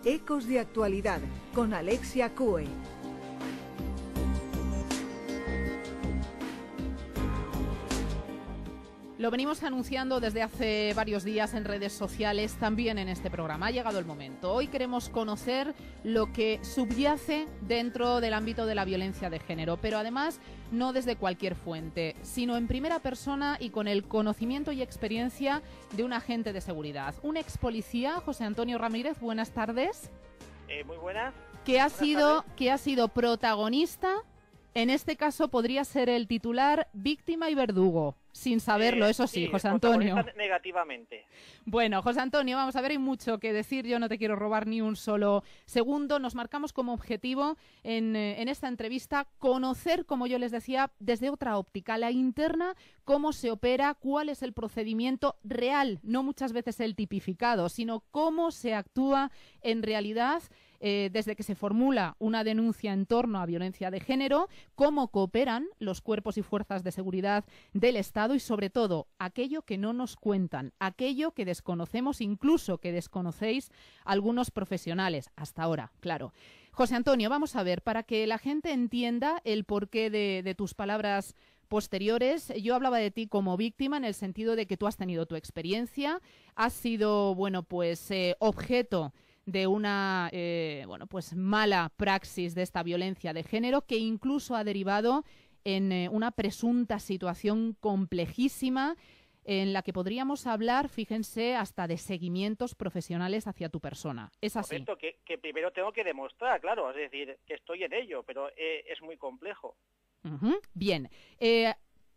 Ecos de Actualidad con Alexia Cue. Lo venimos anunciando desde hace varios días en redes sociales, también en este programa. Ha llegado el momento. Hoy queremos conocer lo que subyace dentro del ámbito de la violencia de género, pero además no desde cualquier fuente, sino en primera persona y con el conocimiento y experiencia de un agente de seguridad. Un ex policía, José Antonio Ramírez, buenas tardes. Muy buenas. Que ha sido protagonista, en este caso podría ser el titular, víctima y verdugo. Sin saberlo, eso sí, José Antonio. Negativamente. Bueno, José Antonio, vamos a ver, hay mucho que decir, yo no te quiero robar ni un solo segundo. Nos marcamos como objetivo en esta entrevista conocer, como yo les decía, desde otra óptica, la interna, cómo se opera, cuál es el procedimiento real, no muchas veces el tipificado, sino cómo se actúa en realidad desde que se formula una denuncia en torno a violencia de género, cómo cooperan los cuerpos y fuerzas de seguridad del Estado y, sobre todo, aquello que no nos cuentan, aquello que desconocemos, incluso que desconocéis algunos profesionales hasta ahora, claro. José Antonio, vamos a ver, para que la gente entienda el porqué de tus palabras posteriores. Yo hablaba de ti como víctima en el sentido de que tú has tenido tu experiencia, has sido, bueno, pues objeto de una mala praxis de esta violencia de género que incluso ha derivado en una presunta situación complejísima en la que podríamos hablar, fíjense, hasta de seguimientos profesionales hacia tu persona. ¿Es así? Correcto, que primero tengo que demostrar, claro, es decir, que estoy en ello, pero es muy complejo. Bien.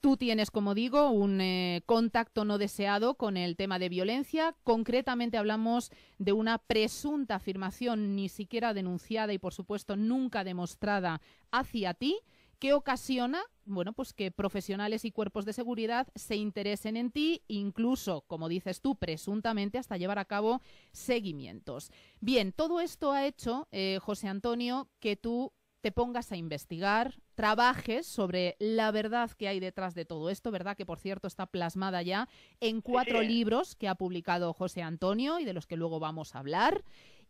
Tú tienes, como digo, un contacto no deseado con el tema de violencia. Concretamente hablamos de una presunta afirmación ni siquiera denunciada y, por supuesto, nunca demostrada hacia ti, que ocasiona, bueno, pues que profesionales y cuerpos de seguridad se interesen en ti, incluso, como dices tú, presuntamente hasta llevar a cabo seguimientos. Bien, todo esto ha hecho, José Antonio, que tú te pongas a investigar, trabajes sobre la verdad que hay detrás de todo esto, verdad que, por cierto, está plasmada ya en 4 libros que ha publicado José Antonio y de los que luego vamos a hablar,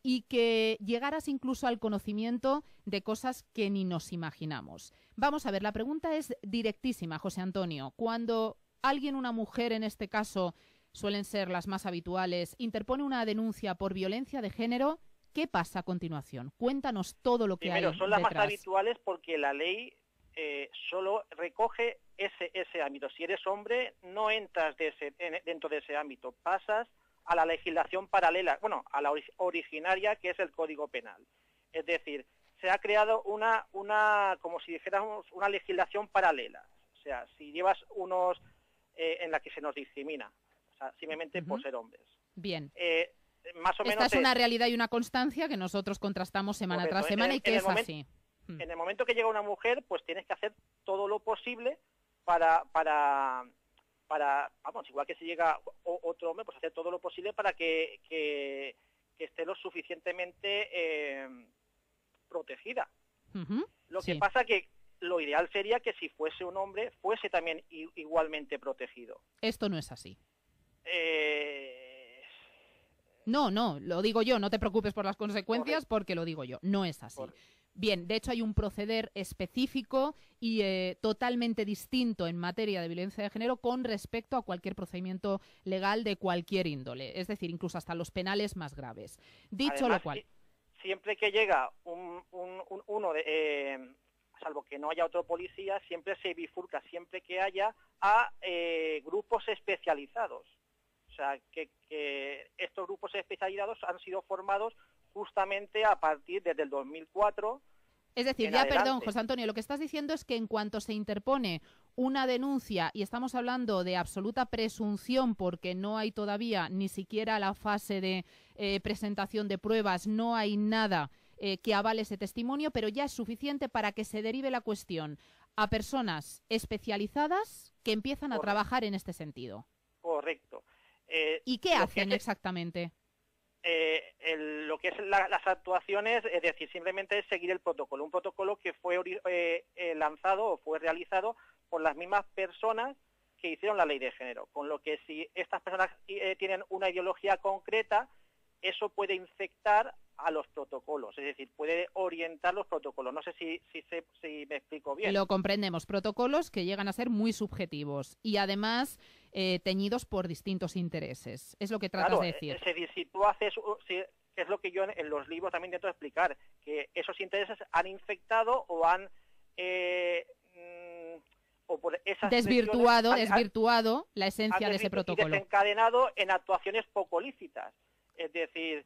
y que llegaras incluso al conocimiento de cosas que ni nos imaginamos. Vamos a ver, la pregunta es directísima, José Antonio. Cuando alguien, una mujer en este caso, suelen ser las más habituales, interpone una denuncia por violencia de género, ¿qué pasa a continuación? Cuéntanos todo lo que hay detrás. Son las más habituales porque la ley solo recoge ese ámbito. Si eres hombre, no entras dentro de ese ámbito, pasas a la legislación paralela, bueno, a la originaria, que es el Código Penal. Es decir, se ha creado como si dijéramos, una legislación paralela. O sea, si llevas unos en la que se nos discrimina, o sea, simplemente por ser hombres. Bien. Más o menos esta es una realidad y una constancia que nosotros contrastamos semana tras semana y que es así. En el momento que llega una mujer, pues tienes que hacer todo lo posible para vamos, igual que si llega otro hombre, pues hacer todo lo posible para que esté lo suficientemente protegida. Lo que pasa que lo ideal sería que si fuese un hombre, fuese también igualmente protegido. Esto no es así. No, lo digo yo, no te preocupes por las consecuencias. Correcto. Porque lo digo yo, no es así. Correcto. Bien, de hecho hay un proceder específico y totalmente distinto en materia de violencia de género con respecto a cualquier procedimiento legal de cualquier índole, es decir, incluso hasta los penales más graves. Dicho además, lo cual... Siempre que llega uno salvo que no haya otro policía, siempre se bifurca, siempre que haya a grupos especializados. O sea, que estos grupos especializados han sido formados justamente a partir desde el 2004. Es decir, ya adelante. Perdón, José Antonio, lo que estás diciendo es que en cuanto se interpone una denuncia, y estamos hablando de absoluta presunción porque no hay todavía ni siquiera la fase de presentación de pruebas, no hay nada que avale ese testimonio, pero ya es suficiente para que se derive la cuestión a personas especializadas que empiezan a trabajar en este sentido. Correcto. ¿Y qué hacen exactamente? Lo que es las actuaciones, es decir, simplemente es seguir el protocolo. Un protocolo que fue lanzado o fue realizado por las mismas personas que hicieron la ley de género. Con lo que si estas personas tienen una ideología concreta, eso puede infectar a los protocolos, es decir, puede orientar los protocolos. No sé si me explico bien. Lo comprendemos, protocolos que llegan a ser muy subjetivos y además teñidos por distintos intereses. Es lo que tratas de decir. Es decir, si tú haces, que es lo que yo en los libros también intento explicar, que esos intereses han infectado o han o por esas desvirtuado la esencia de ese protocolo. Y desencadenado en actuaciones poco lícitas. Es decir,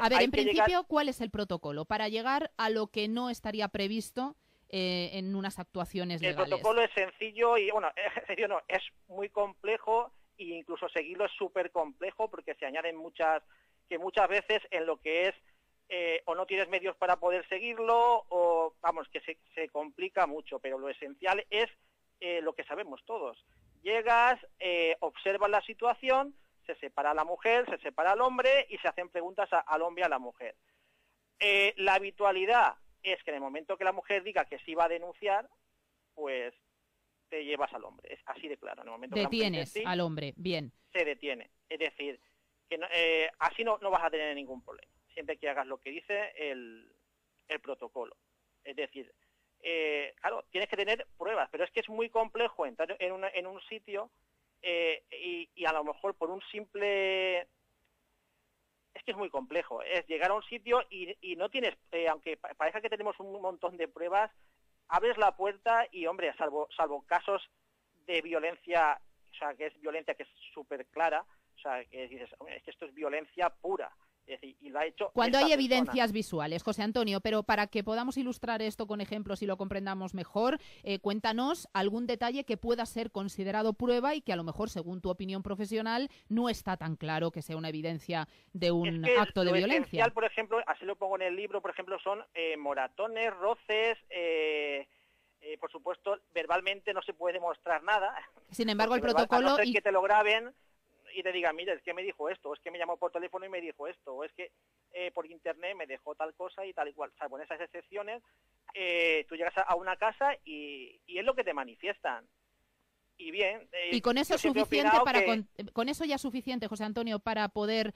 a ver, en principio, ¿cuál es el protocolo para llegar a lo que no estaría previsto en unas actuaciones legales? El protocolo es sencillo y, bueno, es muy complejo e incluso seguirlo es súper complejo porque se añaden muchas veces en lo que es o no tienes medios para poder seguirlo o, vamos, que se complica mucho, pero lo esencial es lo que sabemos todos. Llegas, observas la situación, se separa la mujer, se separa el hombre y se hacen preguntas al hombre y a la mujer. La habitualidad es que en el momento que la mujer diga que sí va a denunciar, pues te llevas al hombre. Es así de claro. En el momento detienes que sí, al hombre, bien. Se detiene. Es decir, que así no vas a tener ningún problema. Siempre que hagas lo que dice el protocolo. Es decir, claro, tienes que tener pruebas, pero es que es muy complejo entrar en un sitio y a lo mejor por un simple... Es que es muy complejo, es llegar a un sitio y no tienes, aunque parezca que tenemos un montón de pruebas, abres la puerta y, hombre, salvo casos de violencia, o sea, que es violencia que es súper clara, o sea, que dices, hombre, es que esto es violencia pura. Es decir, y lo ha hecho cuando hay persona. evidencias visuales, José Antonio, pero para que podamos ilustrar esto con ejemplos y lo comprendamos mejor, cuéntanos algún detalle que pueda ser considerado prueba y que a lo mejor, según tu opinión profesional, no está tan claro que sea una evidencia de un acto de violencia. Esencial, por ejemplo, así lo pongo en el libro, por ejemplo, son moratones, roces, por supuesto, verbalmente no se puede demostrar nada. Sin embargo, el A protocolo... no ser que te lo graben y te diga, mira, es que me dijo esto, o es que me llamó por teléfono y me dijo esto, o es que por internet me dejó tal cosa y tal y cual. O sea, con esas excepciones, tú llegas a una casa y es lo que te manifiestan. Y bien. Y con eso es suficiente con eso ya es suficiente, José Antonio, para poder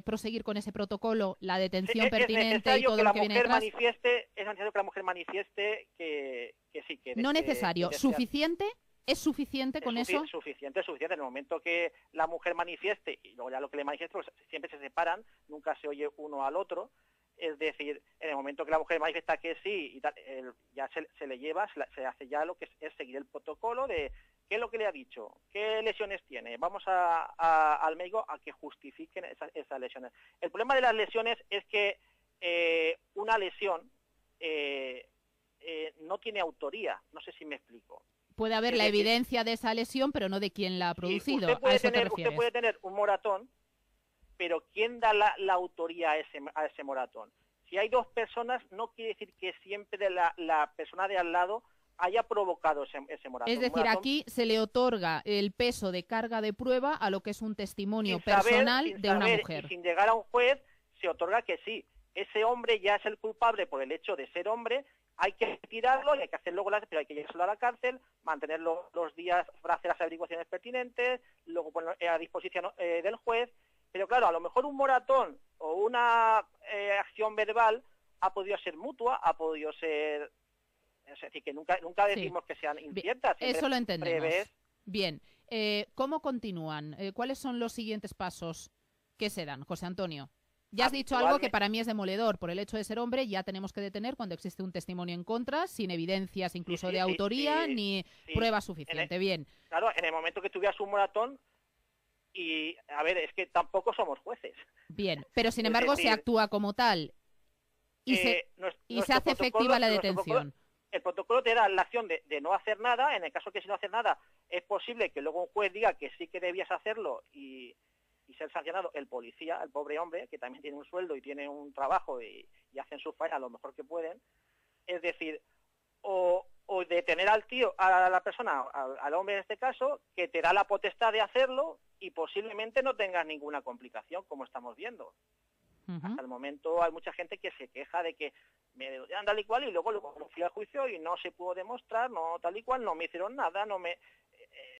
proseguir con ese protocolo, la detención pertinente y todo lo que viene detrás. Es necesario que la mujer manifieste que sí, que no necesario, suficiente. ¿Es suficiente con eso? Suficiente. En el momento que la mujer manifieste, y luego ya lo que le manifieste, pues siempre se separan, nunca se oye uno al otro. Es decir, en el momento que la mujer manifiesta que sí, y tal, ya se le lleva, se hace ya lo que es seguir el protocolo de qué es lo que le ha dicho, qué lesiones tiene. Vamos al médico a que justifiquen esas lesiones. El problema de las lesiones es que una lesión no tiene autoría. No sé si me explico. Puede haber la evidencia de esa lesión, pero no de quién la ha producido. ¿A eso te refieres? Usted puede tener un moratón, pero ¿quién da la autoría a ese moratón? Si hay dos personas, no quiere decir que siempre la persona de al lado haya provocado ese moratón. Es decir, aquí se le otorga el peso de carga de prueba a lo que es un testimonio personal de una mujer. Y sin llegar a un juez, se otorga que sí. Ese hombre ya es el culpable por el hecho de ser hombre. Hay que retirarlo y hay que hacer luego pero hay que llevarlo a la cárcel, mantenerlo los días para hacer las averiguaciones pertinentes, luego ponerlo a disposición del juez. Pero claro, a lo mejor un moratón o una acción verbal ha podido ser mutua, ha podido ser... Es decir, que nunca decimos que sean inciertas. Eso lo entendemos. Bien, ¿cómo continúan? ¿Cuáles son los siguientes pasos que se dan, José Antonio? Ya has dicho algo que para mí es demoledor. Por el hecho de ser hombre ya tenemos que detener cuando existe un testimonio en contra, sin evidencias incluso de autoría ni prueba suficiente. Bien. Claro, en el momento que tuvieras un moratón, y a ver, es que tampoco somos jueces. Bien, pero sin embargo se actúa como tal y se hace efectiva la detención. El protocolo te da la acción de no hacer nada. En el caso que si no haces nada, es posible que luego un juez diga que sí que debías hacerlo y ser sancionado el policía, el pobre hombre, que también tiene un sueldo y tiene un trabajo y hacen su faena lo mejor que pueden. Es decir, o detener al tío, a la persona, al hombre en este caso, que te da la potestad de hacerlo y posiblemente no tengas ninguna complicación, como estamos viendo. Hasta el momento hay mucha gente que se queja de que me denuncian tal y cual y luego fui al juicio y no se pudo demostrar, no tal y cual, no me hicieron nada,